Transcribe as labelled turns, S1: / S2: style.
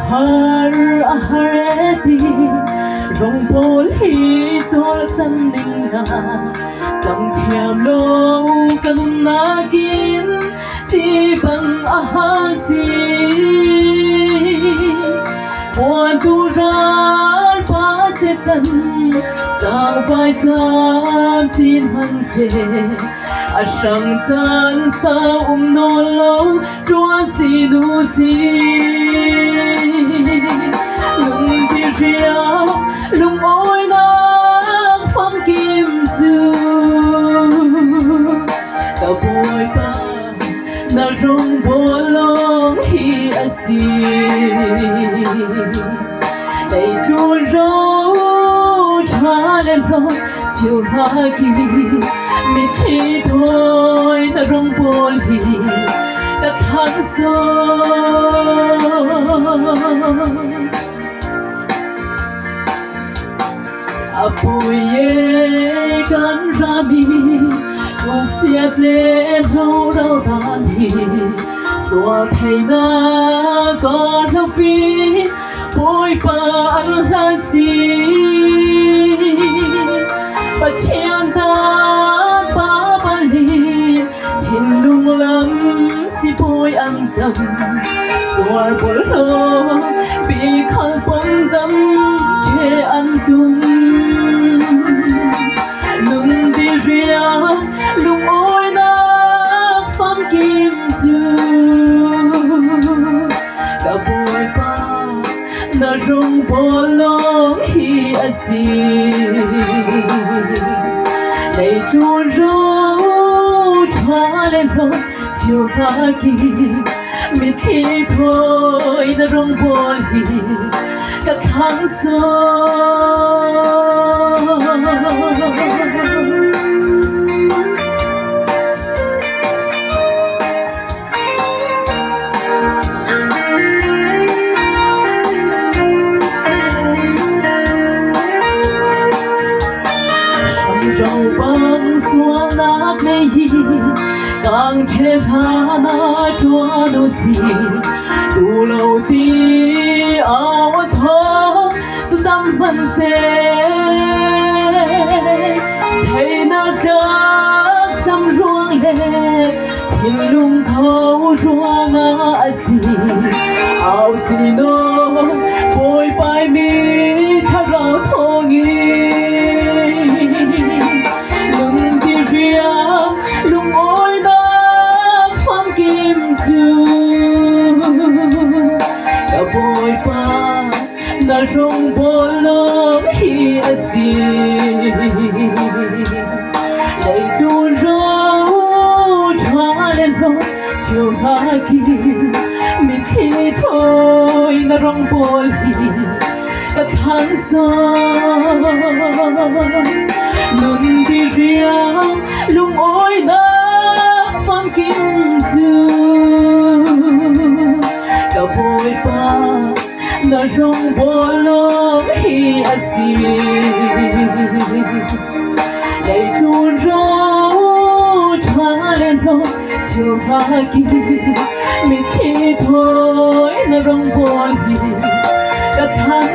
S1: har ahareti rong bol hi chol san ning na cham thiam lo kanun na kin ti bang ahasi buồn tu ran pa se tan chang vai chan chin man se a sang chan sa no lo tua si du si lung ti ria lung oi na pham kim chu ta boy pa na rong bolong hi asi đầy chuông rau cha lên lo chiều na kỳ mi khi thôi na rong bol hi ta tháng apui ye kan rami thuộc xiết lên lâu đau tan hi xóa thầy na có lâu phi bôi ba ăn la si ba chiang ta ba ba li chín lung lắm si bôi ăn tâm xóa bôi lo bị khăn quan tâm che ăn tung nung đi ria lung ôi na pham kim chu ta bôi ba na rong bolong hi asi lấy chuông rau cha lên lo chiều ta kỳ mi khi thôi na rong bol hi các tháng rau băng xuống nát mây càng thêm hà na chúa đô si tu lâu ti áo thơ xuân đắm mân xe thấy na các xăm ruộng lệ trên lung khâu ruộng ngã si áo si nô bôi bài mi thả rau thô nghi lung ôi na pham kim chu ta bôi pa na rong bolong hi asi lấy chuông rau cha lên lo chiều na kỳ mi khi thôi na rong bol hi ta tháng nun đi ria lung ôi na pham kim chu ta bôi pa na rong bolong hi asi lấy chuông rau cha lên lo chiều na kỳ mi khi thôi na rong bol hi ta tháng